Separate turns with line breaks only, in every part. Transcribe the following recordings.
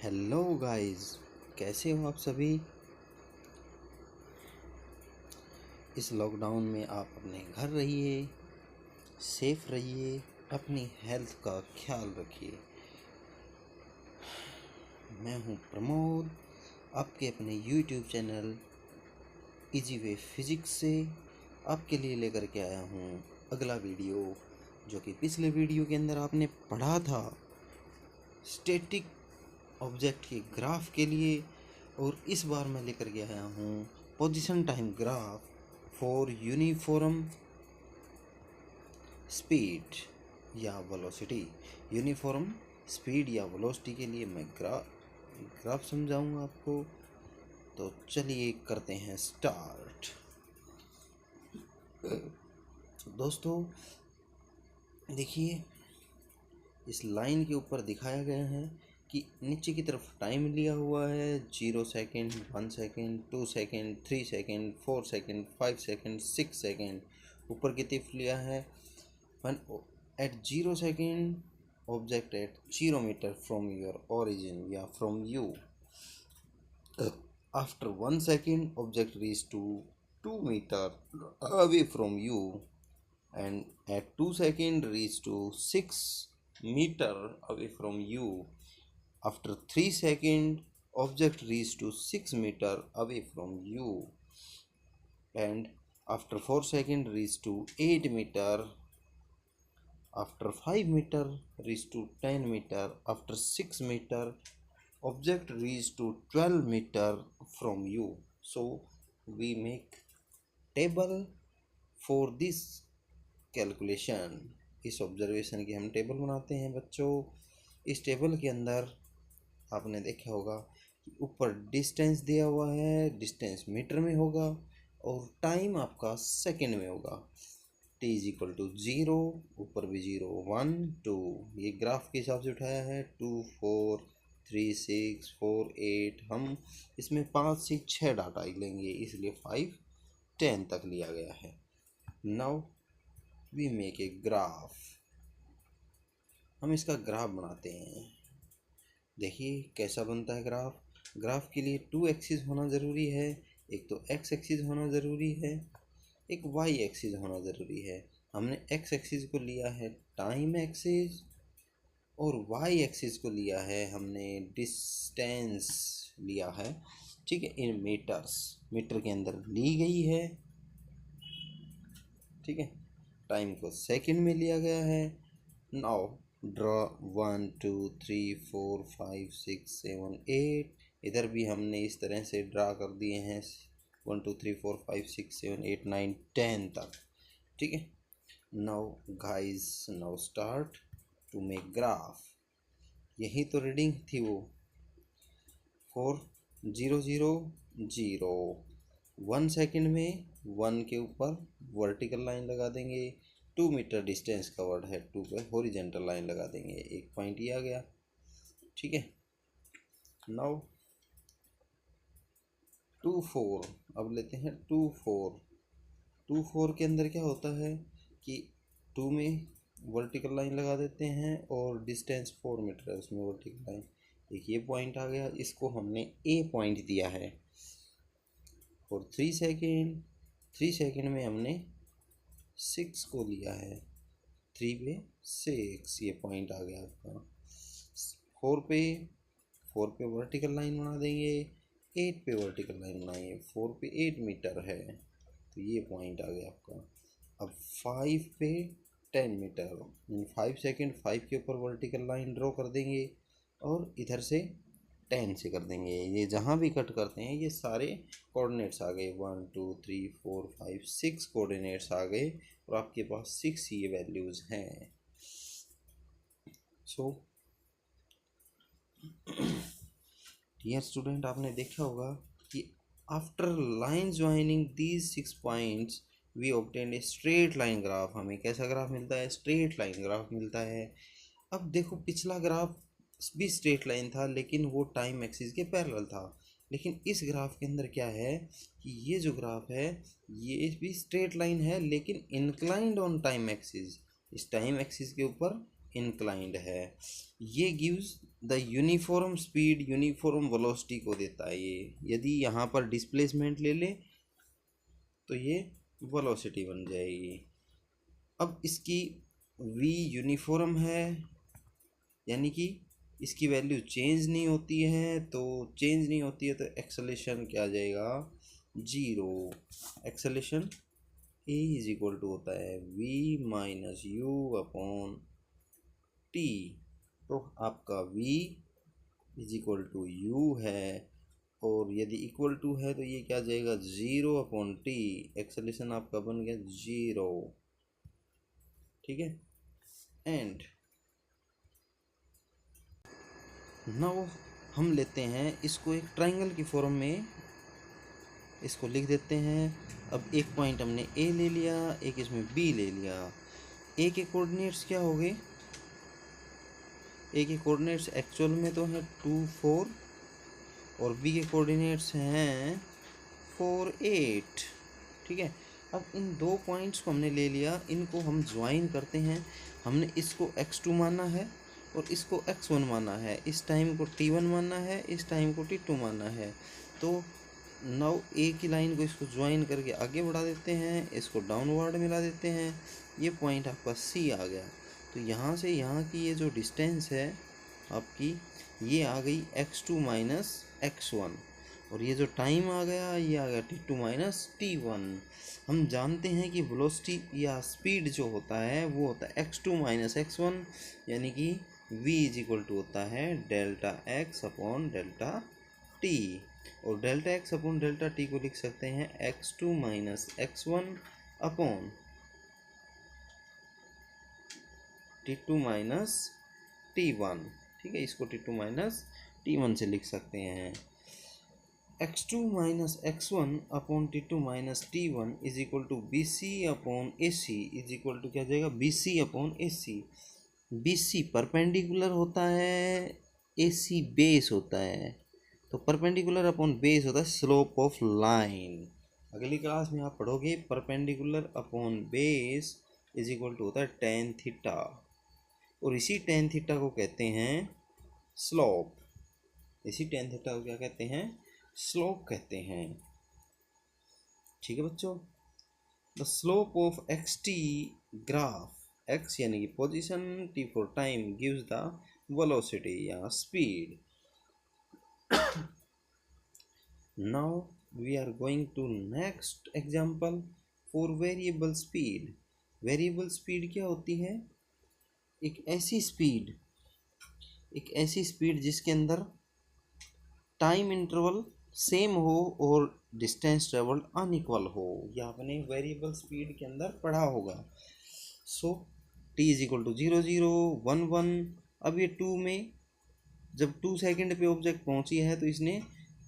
Hello guys, कैसे हो आप सभी। इस लॉकडाउन में आप अपने घर रहिए, सेफ रहिए, अपनी हेल्थ का ख्याल रखिए। मैं हूं प्रमोद, आपके अपने YouTube channel easy way physics से आपके लिए लेकर के आया हूं अगला वीडियो, जो कि पिछले वीडियो के अंदर आपने पढ़ा था स्टैटिक ऑब्जेक्ट के ग्राफ के लिए, और इस बार मैं लेकर के आया हूँ position time graph for uniform speed या वेलोसिटी। यूनिफॉर्म स्पीड या वेलोसिटी के लिए मैं ग्राफ समझाऊंगा आपको। तो चलिए करते हैं स्टार्ट। तो दोस्तों देखिए, इस लाइन के ऊपर दिखाया गया है कि नीचे की तरफ टाइम लिया हुआ है 0 second, 1 second, 2 second, 3 second, 4 second, 5 second, 6 second. ऊपर की तरफ लिया है when at 0 second object at 0 meter from your origin या from you. After 1 second object reach to 2 meter away from you, and at 2 second reach to 6 meter away from you. After 3 second object reach to 6 meter away from you, and after 4 second reach to 8 meter. After 5 meter reach to 10 meter. After 6 meter object reach to 12 meter from you. So we make table for this calculation. इस observation की हम table बनाते हैं बच्चों। इस table के अंदर आपने देखा होगा कि ऊपर डिस्टेंस दिया हुआ है, डिस्टेंस मीटर में होगा और टाइम आपका सेकंड में होगा। t इज इक्वल टू 0, ऊपर भी 0, 1, 2, ये ग्राफ के हिसाब से उठाया है। 2, 4, 3, 6, 4, 8, हम इसमें 5 से 6 डाटा लेंगे, इसलिए 5, 10 तक लिया गया है। Now we make a graph. हम इसका ग्राफ बनाते हैं। देखिए कैसा बनता है ग्राफ। ग्राफ के लिए 2 एक्सिस होना ज़रूरी है। एक तो x एक्सिस होना ज़रूरी है, एक y एक्सिस होना ज़रूरी है। हमने x एक्सिस को लिया है टाइम एक्सिस और y एक्सिस को लिया है हमने डिस्टेंस लिया है, ठीक है, इन मीटर्स, मीटर के अंदर ली गई है, ठीक है। टाइम को सेकंड में लिया गया है। Now draw 1, 2, 3, 4, 5, 6, 7, 8। इधर भी हमने इस तरह से ड्रा कर दिए हैं 1, 2, 3, 4, 5, 6, 7, 8, 9, 10 तक, ठीक है। Now guys, now start to make graph. यही तो रीडिंग थी वो 4, 0, 0, 0। 1 सेकेंड में 1 के ऊपर वर्टिकल लाइन लगा देंगे। 2 मीटर डिस्टेंस कवर्ड है, 2 पे हॉरिजेंटल लाइन लगा देंगे। एक पॉइंट ये आ गया, ठीक है। नाउ 2, 4, अब लेते हैं 2, 4। 2, 4 के अंदर क्या होता है कि 2 में वर्टिकल लाइन लगा देते हैं और डिस्टेंस 4 मीटर है, उसमें वर्टिकल लाइन। एक ये पॉइंट आ गया, इसको हमने ए पॉइंट दिया है। और 3 सेकेंड, 3 सेकेंड में हमने 6 को लिया है। 3 पे 6, ये पॉइंट आ गया आपका। 4 पे वर्टिकल लाइन बना देंगे। 8 पे वर्टिकल लाइन बनाएंगे। 4 पे 8 मीटर है, तो ये पॉइंट आ गया आपका। अब 5 पे 10 मीटर, 5 सेकेंड 5 के ऊपर वर्टिकल लाइन ड्रॉ कर देंगे और इधर से 10 से कर देंगे। ये जहाँ भी कट करते हैं ये सारे कोऑर्डिनेट्स आ गए, 1, 2, 3, 4, 5, 6 कोऑर्डिनेट्स आ गए और आपके पास 6 ये वैल्यूज़ हैं। सो डियर स्टूडेंट, आपने देखा होगा कि after line joining these 6 points we obtain a straight line graph. हमें कैसा ग्राफ मिलता है? स्ट्रेट लाइन ग्राफ मिलता है। अब देखो, पिछला ग्राफ भी स्ट्रेट लाइन था लेकिन वो टाइम एक्सिस के पैरेलल था, लेकिन इस ग्राफ के अंदर क्या है कि ये जो ग्राफ है ये भी स्ट्रेट लाइन है लेकिन इंक्लाइंड ऑन टाइम एक्सिस, इस टाइम एक्सिस के ऊपर इंक्लाइंड है। ये gives the uniform speed uniform velocity को देता है ये। यदि यहाँ पर डिस्प्लेसमेंट ले ले तो ये वेलोसिटी बन जाएगी। अब इसकी v यूनिफॉर्म है, यानी कि इसकी वैल्यू चेंज नहीं होती है, तो चेंज नहीं होती है तो एक्सेलेरेशन क्या आ जाएगा, 0। Acceleration a is equal to होता है v minus u upon t. तो आपका v is equal to u है, और यदि इक्वल टू है तो ये क्या आ जाएगा, 0 अपॉन टी। एक्सेलेरेशन आपका बन गया 0। ठीक है। एंड नाउ हम लेते हैं इसको एक ट्राइंगल की फॉर्म में, इसको लिख देते हैं। अब एक पॉइंट हमने ए ले लिया, एक इसमें बी ले लिया। ए के कोऑर्डिनेट्स क्या हो गए, ए के कोऑर्डिनेट्स एक्चुअल में तो हैं 2 4 और बी के कोऑर्डिनेट्स हैं 4 8। ठीक है। अब इन दो पॉइंट्स को हमने ले लिया, इनको हम ज्वाइन करते हैं। हमने इसको x2 माना है और इसको x1 माना है, इस टाइम को t1 माना है, इस टाइम को t2 माना है। तो नाउ ए की लाइन को इसको ज्वाइन करके आगे बढ़ा देते हैं, इसको डाउनवर्ड मिला देते हैं। ये पॉइंट आपका सी आ गया। तो यहाँ से यहाँ की ये जो डिस्टेंस है आपकी, ये आ गई x2 माइनस x1, और ये जो टाइम आ गया ये आ गया t2 माइनस t1। हम जानते हैं कि वेलोसिटी या स्पीड जो होता है वो होता है x2 माइनस x1, यानी कि v इज इक्वल टू होता है delta x upon delta t। और delta x upon delta t को लिख सकते हैं x2 minus x1 upon t2 minus t1। ठीक है, इसको t2 माइनस t1 से लिख सकते हैं। x2 minus x1 upon t2 minus t1 is equal to B C upon A C is equal to क्या जाएगा, B C upon A C. B C perpendicular होता है, ए सी बेस होता है। तो परपेंडिकुलर अपॉन बेस होता है स्लोप ऑफ लाइन। अगली क्लास में आप पढ़ोगे perpendicular upon base is equal to होता है टेन थीटा, और इसी टेन थीटा को कहते हैं स्लोप। इसी टेन थीटा को क्या कहते हैं, स्लोप कहते हैं। ठीक है बच्चों। The slope of x t graph, x यानी कि position, t for time, gives the velocity या speed. Now we are going to next example for variable speed. Variable speed क्या होती है, एक ऐसी स्पीड जिसके अंदर टाइम इंटरवल सेम हो और डिस्टेंस ट्रेवल्ड अनइक्वल हो। यह आपने वेरिएबल स्पीड के अंदर पढ़ा होगा। So T is equal to 0 0 1 1। अब ये 2 में जब 2 सेकंड पे ऑब्जेक्ट पहुंची है तो इसने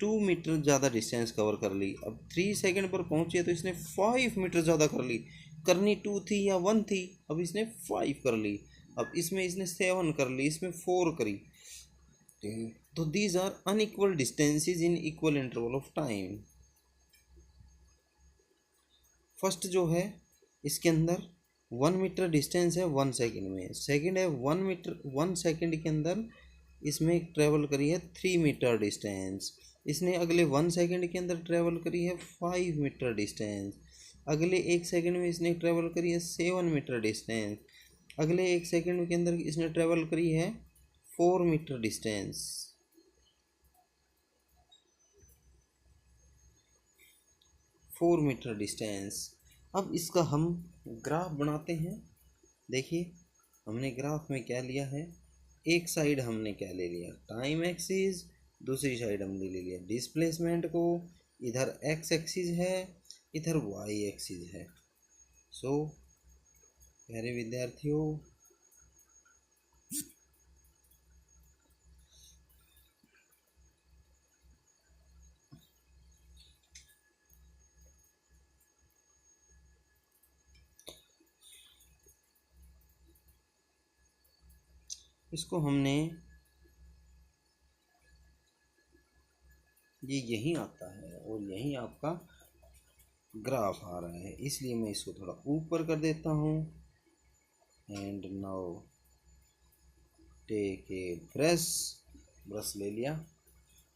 2 मीटर ज़्यादा डिस्टेंस कवर कर ली। अब 3 सेकंड पर पहुंची है तो इसने 5 मीटर ज़्यादा कर ली। करनी 2 थी या 1 थी, अब इसने 5 कर ली। अब इसमें इसने 7 कर ली, इसमें 4 करी। तो these are unequal distances in equal interval of time. First जो है इसके अंदर 1 मीटर डिस्टेंस है 1 सेकंड में, सेकंड है 1 मीटर 1 सेकंड के अंदर इसमें ट्रेवल करी है 3 मीटर डिस्टेंस। इसने अगले 1 सेकंड के अंदर ट्रेवल करी है 5 मीटर डिस्टेंस। अगले 1 सेकंड में इसने ट्रेवल करी है 7 मीटर डिस्टेंस। अगले 1 सेकंड के अंदर इसने ट्रेवल करी है 4 मीटर डिस्टेंस। 4 metre distance. अब इसका हम ग्राफ बनाते हैं। देखिए हमने ग्राफ में क्या लिया है, एक साइड हमने क्या ले लिया, टाइम एक्सिस, दूसरी साइड हमने ले लिया डिस्प्लेसमेंट को। इधर एक्स एक्सिस है, इधर वाई एक्सिस है। सो प्यारे विद्यार्थियों, इसको हमने ये यहीं आता है और यहीं आपका ग्राफ आ रहा है, इसलिए मैं इसको थोड़ा ऊपर कर देता हूँ। And now take a brush brush ले लिया।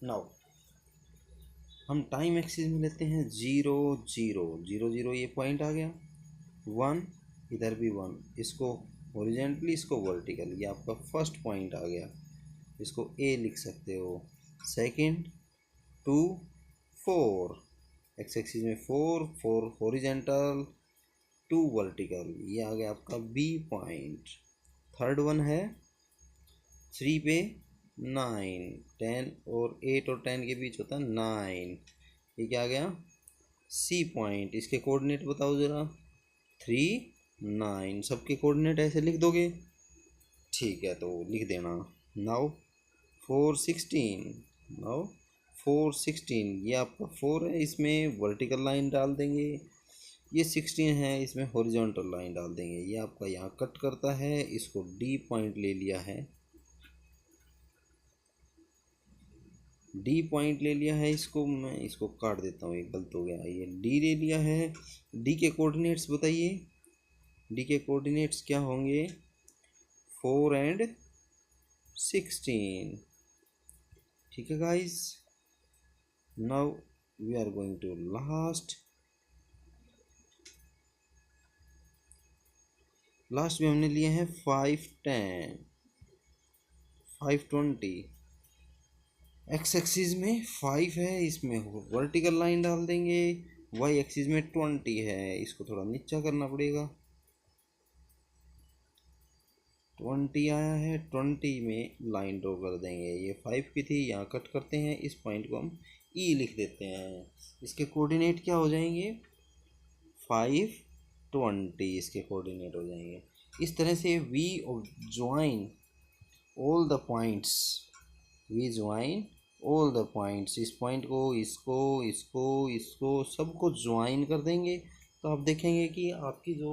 नाउ हम टाइम एक्सिस में लेते हैं 0 0 0 0, ये पॉइंट आ गया। 1, इधर भी 1, इसको हॉरिजेंटली, इसको वर्टिकल, ये आपका फर्स्ट पॉइंट आ गया, इसको ए लिख सकते हो। सेकंड 2 4, एक्स एक्सिस में 4 4 हॉरिजेंटल, 2 वर्टिकल, ये आ गया आपका बी पॉइंट। थर्ड वन है 3 पे 9, 10 और 8 और 10 के बीच होता है 9, ये क्या आ गया सी पॉइंट। इसके कोऑर्डिनेट बताओ ज़रा। 3 9, सबके कोऑर्डिनेट ऐसे लिख दोगे? ठीक है, तो लिख देना। नाउ 4 16, नाउ 4 16, ये आपका 4 है, इसमें वर्टिकल लाइन डाल देंगे। ये 16 है, इसमें हॉरिजॉन्टल लाइन डाल देंगे। ये आपका यहाँ कट करता है, इसको डी पॉइंट ले लिया है, डी पॉइंट ले लिया है। इसको मैं इसको काट देता हूँ, ये गलत हो गया। ये डी ले लिया है। डी के कोऑर्डिनेट्स बताइए। डी के कोऑर्डिनेट्स क्या होंगे? 4 and 16। ठीक है guys, now we are going to last में हमने लिए हैं 5 10 5 20। एक्स एक्सिस में 5 है, इसमें वर्टिकल लाइन डाल देंगे। वाई एक्सिस में 20 है, इसको थोड़ा नीचा करना पड़ेगा। 20 आया है, 20 में लाइन ड्रॉ कर देंगे। ये 5 की थी, यहाँ कट करते हैं, इस पॉइंट को हम ई लिख देते हैं। इसके कोऑर्डिनेट क्या हो जाएंगे? 5 20, इसके कोऑर्डिनेट हो जाएंगे। इस तरह से we join all the points, we join all the points, इस पॉइंट को, इसको, इसको, इसको, सबको ज्वाइन कर देंगे। तो आप देखेंगे कि आपकी जो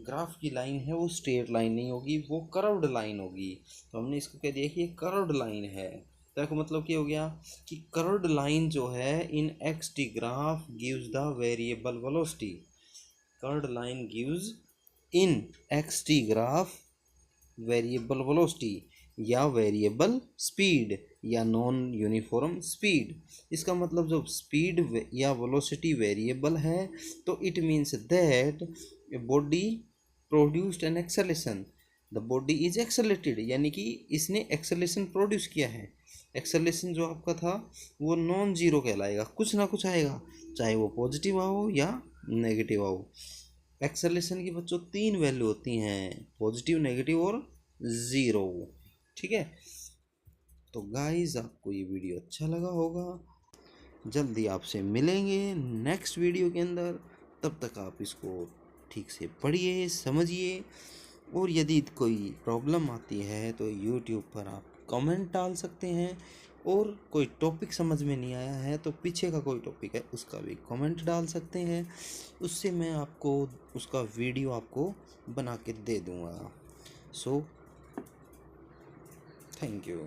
ग्राफ की लाइन है वो स्ट्रेट लाइन नहीं होगी, वो कर्व्ड लाइन होगी। तो हमने इसको कह दिया कि ये कर्व्ड लाइन है। तो इसका मतलब क्या हो गया कि कर्व्ड लाइन जो है in x t graph gives the variable velocity. Curved line gives in x t graph variable velocity या वेरिएबल स्पीड या नॉन यूनिफॉर्म स्पीड। इसका मतलब जब स्पीड या वेलोसिटी वेरिएबल है तो it means that a body produced an acceleration, the body is accelerated, यानी कि इसने एक्सेलेरेशन प्रोड्यूस किया है। एक्सेलेरेशन जो आपका था वो नॉन जीरो कहलाएगा, कुछ ना कुछ आएगा, चाहे वो पॉजिटिव आओ या नेगेटिव आओ। एक्सेलेरेशन की बच्चों 3 वैल्यू होती हैं, पॉजिटिव, नेगेटिव और ज़ीरो। ठीक है, तो गाइस आपको ये वीडियो अच्छा लगा होगा। जल्दी आपसे मिलेंगे नेक्स्ट वीडियो के अंदर। तब तक आप इसको ठीक से पढ़िए, समझिए, और यदि कोई प्रॉब्लम आती है तो यूट्यूब पर आप कमेंट डाल सकते हैं। और कोई टॉपिक समझ में नहीं आया है तो पीछे का कोई टॉपिक है उसका भी कमेंट डाल सकते हैं, उससे मैं आपको उसका वीडियो आपको बना के दे दूँगा। So thank you.